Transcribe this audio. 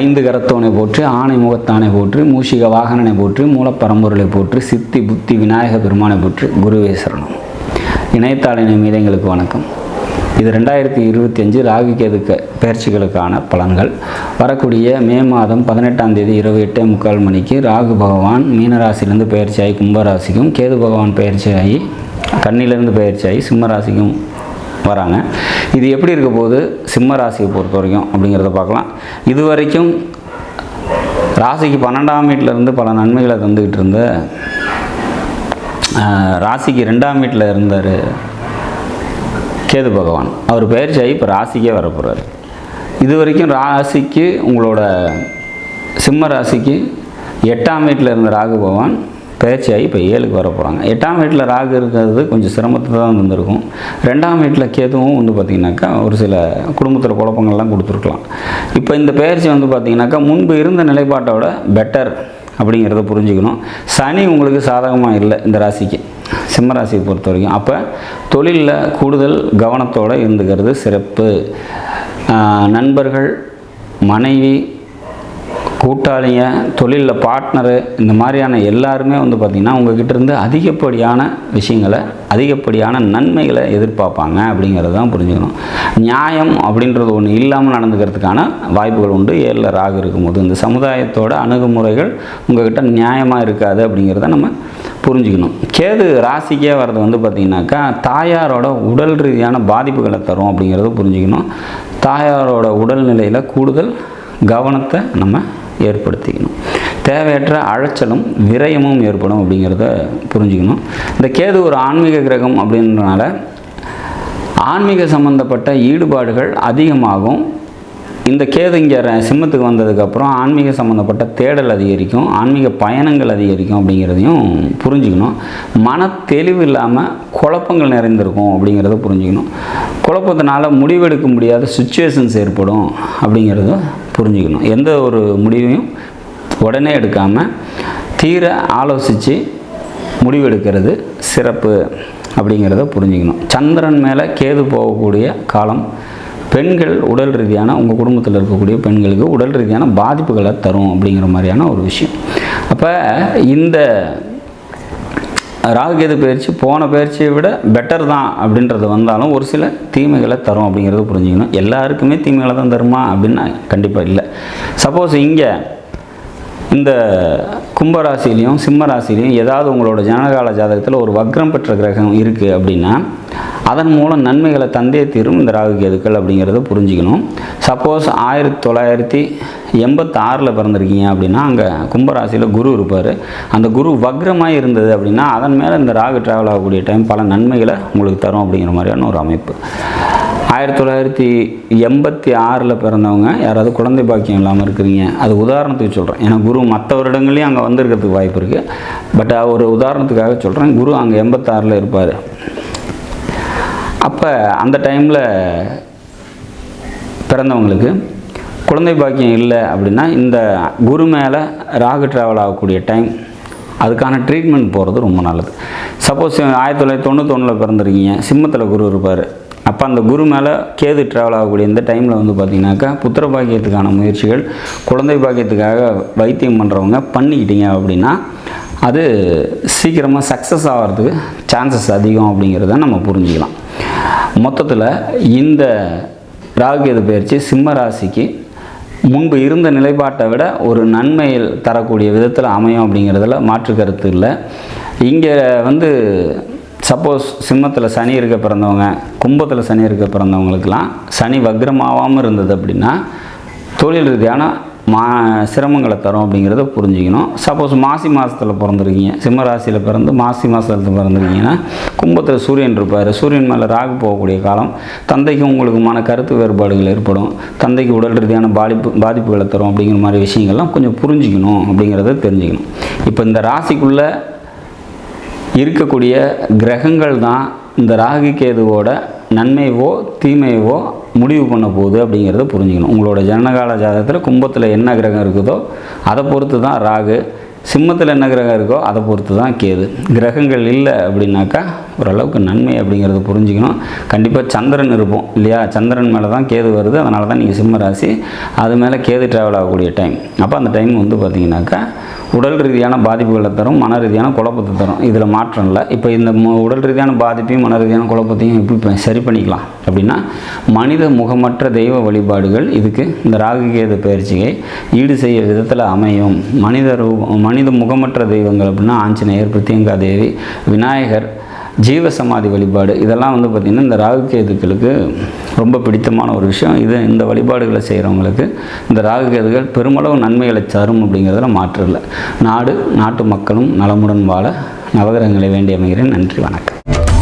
ஐந்து கரத்தோனை போற்றி, ஆணை முகத்தானை போற்றி, மூஷிக வாகனனை போற்றி, மூலப்பரம்பொருளை போற்றி, சித்தி புத்தி விநாயக பெருமானை போற்றி, குருவே சரணம். இணையத்தாளினை மீதங்களுக்கு வணக்கம். இது 2025 ராகு கேது பயிற்சிகளுக்கான பலன்கள். வரக்கூடிய மே மாதம் 18ஆம் தேதி இரவு 8:45 மணிக்கு ராகு பகவான் மீனராசிலிருந்து பயிற்சியாகி கும்பராசிக்கும், கேது பகவான் பயிற்சியாகி கன்னியிலிருந்து பயிற்சியாகி சிம்மராசிக்கும் வராங்க. இது எப்படி இருக்க போது சிம்ம ராசியை பொறுத்த வரைக்கும் அப்படிங்கிறத பார்க்கலாம். இது வரைக்கும் ராசிக்கு 12ஆம் வீட்டிலேருந்து பல நன்மைகளை தந்துக்கிட்டு இருந்த, ராசிக்கு 2ஆம் வீட்டில் இருந்தார் கேது பகவான், அவர் பயிற்சியாகி இப்போ ராசிக்கே வரப்போகிறார். இது வரைக்கும் ராசிக்கு உங்களோட சிம்ம ராசிக்கு 8ஆம் வீட்டில் இருந்த ராகு பகவான் பயிற்சியாகி இப்போ 7க்கு வர போகிறாங்க. 8ஆம் வீட்டில் ராகு இருக்கிறது கொஞ்சம் சிரமத்தை தான் இருந்திருக்கும். 2ஆம் வீட்டில் கேதுவும் பார்த்திங்கனாக்கா ஒரு சில குடும்பத்தில் குழப்பங்கள்லாம் கொடுத்துருக்கலாம். இப்போ இந்த பயிற்சி பார்த்திங்கனாக்கா முன்பு இருந்த நிலைப்பாட்டோட பெட்டர் அப்படிங்கிறத புரிஞ்சுக்கணும். சனி உங்களுக்கு சாதகமாக இல்லை இந்த ராசிக்கு, சிம்ம ராசியை பொறுத்த வரைக்கும். அப்போ தொழிலில் கூடுதல் கவனத்தோடு இருந்துக்கிறது சிறப்பு. நண்பர்கள், மனைவி, கூட்டாளிங்க, தொழிலில் பார்ட்னரு, இந்த மாதிரியான எல்லாருமே பார்த்திங்கன்னா உங்கள்கிட்ட இருந்து அதிகப்படியான விஷயங்களை, அதிகப்படியான நன்மைகளை எதிர்பார்ப்பாங்க அப்படிங்கிறது தான் புரிஞ்சுக்கணும். நியாயம் அப்படின்றது ஒன்று இல்லாமல் நடந்துக்கிறதுக்கான வாய்ப்புகள் உண்டு. 7ல் ராகு இருக்கும்போது இந்த சமுதாயத்தோட அணுகுமுறைகள் உங்கள்கிட்ட நியாயமாக இருக்காது அப்படிங்கிறத நம்ம புரிஞ்சுக்கணும். கேது ராசிக்கே வர்றது பார்த்திங்கனாக்கா தாயாரோட உடல் ரீதியான பாதிப்புகளை தரும் அப்படிங்கிறத புரிஞ்சுக்கணும். தாயாரோட உடல்நிலையில் கூடுதல் கவனத்தை நம்ம ஏற்படுத்திக்கணும். தேவையற்ற அலைச்சலும் விரயமும் ஏற்படும் அப்படிங்கிறத புரிஞ்சுக்கணும். இந்த கேது ஒரு ஆன்மீக கிரகம் அப்படின்றனால ஆன்மீக சம்பந்தப்பட்ட ஈடுபாடுகள் அதிகமாகும். இந்த கேது இங்கே சிம்மத்துக்கு வந்ததுக்கப்புறம் ஆன்மீக சம்மந்தப்பட்ட தேடல் அதிகரிக்கும், ஆன்மீக பயணங்கள் அதிகரிக்கும் அப்படிங்கிறதையும் புரிஞ்சுக்கணும். மன தெளிவு இல்லாமல் குழப்பங்கள் நிறைந்திருக்கும் அப்படிங்கிறத புரிஞ்சுக்கணும். குழப்பத்தினால முடிவெடுக்க முடியாத சுச்சுவேஷன்ஸ் ஏற்படும் அப்படிங்கிறத புரிஞ்சுக்கணும். எந்த ஒரு முடிவையும் உடனே எடுக்காமல் தீர ஆலோசித்து முடிவெடுக்கிறது சிறப்பு அப்படிங்கிறத புரிஞ்சுக்கணும். சந்திரன் மேலே கேது போகக்கூடிய காலம் பெண்கள் உடல் ரீதியான, உங்கள் குடும்பத்தில் இருக்கக்கூடிய பெண்களுக்கு உடல் ரீதியான பாதிப்புகளை தரும் அப்படிங்கிற மாதிரியான ஒரு விஷயம். அப்போ இந்த ராகுகேது பயிற்சி போன பயிற்சியை விட பெட்டர் தான் அப்படின்றது வந்தாலும் ஒரு சில தீமைகளை தரும் அப்படிங்கிறத புரிஞ்சுக்கணும். எல்லாருக்குமே தீமைகளை தான் தருமா அப்படின்னா கண்டிப்பாக இல்லை. சப்போஸ் இங்கே இந்த கும்பராசிலையும் சிம்ம ராசிலையும் ஏதாவது உங்களோட ஜனகால ஜாதகத்தில் ஒரு வக்ரம் பெற்ற கிரகம் இருக்குது அப்படின்னா அதன் மூலம் நன்மைகளை தந்தே தீரும் இந்த ராகு கேதுக்கள் அப்படிங்கிறத புரிஞ்சுக்கணும். சப்போஸ் 1986 பிறந்திருக்கீங்க அப்படின்னா அங்கே கும்பராசியில் குரு இருப்பார். அந்த குரு வக்ரமாக இருந்தது அப்படின்னா அதன் மேலே இந்த ராகு ட்ராவல் ஆகக்கூடிய டைம் பல நன்மைகளை உங்களுக்கு தரும் அப்படிங்கிற மாதிரியான ஒரு அமைப்பு. 1986 பிறந்தவங்க யாராவது குழந்தை பாக்கியம் இல்லாமல் இருக்கிறீங்க, அது உதாரணத்துக்கு சொல்கிறேன். ஏன்னா குரு மற்ற வருடங்களையும் அங்கே வந்திருக்கிறதுக்கு வாய்ப்பு இருக்குது. பட் ஒரு உதாரணத்துக்காக சொல்கிறேன். குரு அங்கே 86 இருப்பார். அப்போ அந்த டைமில் பிறந்தவங்களுக்கு குழந்தை பாக்கியம் இல்லை அப்படின்னா இந்த குரு மேலே ராகு ட்ராவல் ஆகக்கூடிய டைம் அதுக்கான ட்ரீட்மெண்ட் போகிறது ரொம்ப நல்லது. சப்போஸ் 1991 பிறந்திருக்கீங்க, சிம்மத்தில் குரு இருப்பார். அப்போ அந்த குரு மேலே கேது ட்ராவல் ஆகக்கூடிய இந்த டைமில் பார்த்திங்கனாக்கா புத்திர பாக்கியத்துக்கான முயற்சிகள், குழந்தை பாக்கியத்துக்காக வைத்தியம் பண்ணுறவங்க பண்ணிக்கிட்டீங்க அப்படின்னா அது சீக்கிரமாக சக்ஸஸ் ஆகிறதுக்கு சான்சஸ் அதிகம் அப்படிங்கிறத நம்ம புரிஞ்சுக்கலாம். மொத்தத்தில் இந்த ராகுகேது பயிற்சி சிம்ம ராசிக்கு முன்பு இருந்த நிலைப்பாட்டை விட ஒரு நன்மையில் தரக்கூடிய விதத்தில் அமையும் அப்படிங்கிறதுல மாற்று கருத்து இல்லை. இங்கே சப்போஸ் சிம்மத்தில் சனி இருக்க பிறந்தவங்க, கும்பத்தில் சனி இருக்க பிறந்தவங்களுக்கெல்லாம் சனி வக்ரமாகாமல் இருந்தது அப்படின்னா தொழில் ரீதியான சிரமங்களை தரும் அப்படிங்கிறத புரிஞ்சுக்கணும். சப்போஸ் மாசி மாதத்தில் பிறந்திருக்கீங்க, சிம்ம ராசியில் பிறந்து மாசி மாதத்தில் பிறந்திருக்கீங்கன்னா கும்பத்தில் சூரியன் இருப்பார். சூரியன் மேலே ராகு போகக்கூடிய காலம் தந்தைக்கு உங்களுக்குமான கருத்து வேறுபாடுகள் ஏற்படும், தந்தைக்கு உடல் ரீதியான பாதிப்புகளை தரும் அப்படிங்கிற மாதிரி விஷயங்கள்லாம் கொஞ்சம் புரிஞ்சுக்கணும் அப்படிங்கிறத தெரிஞ்சுக்கணும். இப்போ இந்த ராசிக்குள்ளே இருக்கக்கூடிய கிரகங்கள் தான் இந்த ராகு கேதுவோட நன்மையவோ தீமையவோ முடிவு பண்ண போகுது அப்படிங்கிறத புரிஞ்சுக்கணும். உங்களோட ஜனகால ஜாதகத்தில் கும்பத்தில் என்ன கிரகம் இருக்குதோ அதை பொறுத்து தான் ராகு, சிம்மத்தில் என்ன கிரகம் இருக்கோ அதை பொறுத்து தான் கேது. கிரகங்கள் இல்லை அப்படின்னாக்கா ஓரளவுக்கு நன்மை அப்படிங்கிறத புரிஞ்சுக்கணும். கண்டிப்பாக சந்திரன் இருப்போம் இல்லையா, சந்திரன் மேலே தான் கேது வருது. அதனால தான் நீங்கள் சிம்ம ராசி, அது மேலே கேது ட்ராவல் ஆகக்கூடிய டைம். அப்போ அந்த டைம் வந்து பார்த்திங்கனாக்கா உடல் ரீதியான பாதிப்புகளை தரும், மன ரீதியான குழப்பத்தை தரும். இதில் மாற்றம் இல்லை. இப்போ இந்த உடல் ரீதியான பாதிப்பையும் மன ரீதியான குழப்பத்தையும் எப்படி சரி பண்ணிக்கலாம் அப்படின்னா, மனித முகமற்ற தெய்வ வழிபாடுகள் இதுக்கு இந்த ராகு கேது பயிற்சியை ஈடு செய்ய விதத்தில் அமையும். மனித முகமற்ற தெய்வங்கள் அப்படின்னா ஆஞ்சநேயர், பிரித்தியங்கா தேவி, விநாயகர், ஜீவசமாதி வழிபாடு, இதெல்லாம் வந்து பார்த்திங்கன்னா இந்த ராகு கேதுக்களுக்கு ரொம்ப பிடித்தமான ஒரு விஷயம். இந்த வழிபாடுகளை செய்கிறவங்களுக்கு இந்த ராகு கேதுகள் பெருமளவு நன்மைகளை தரும் அப்படிங்கிறதுல மாற்று இல்லை. நாட்டு மக்களும் நலமுடன் வாழ நவகிரகங்களை வேண்டி அமைகிறேன். நன்றி, வணக்கம்.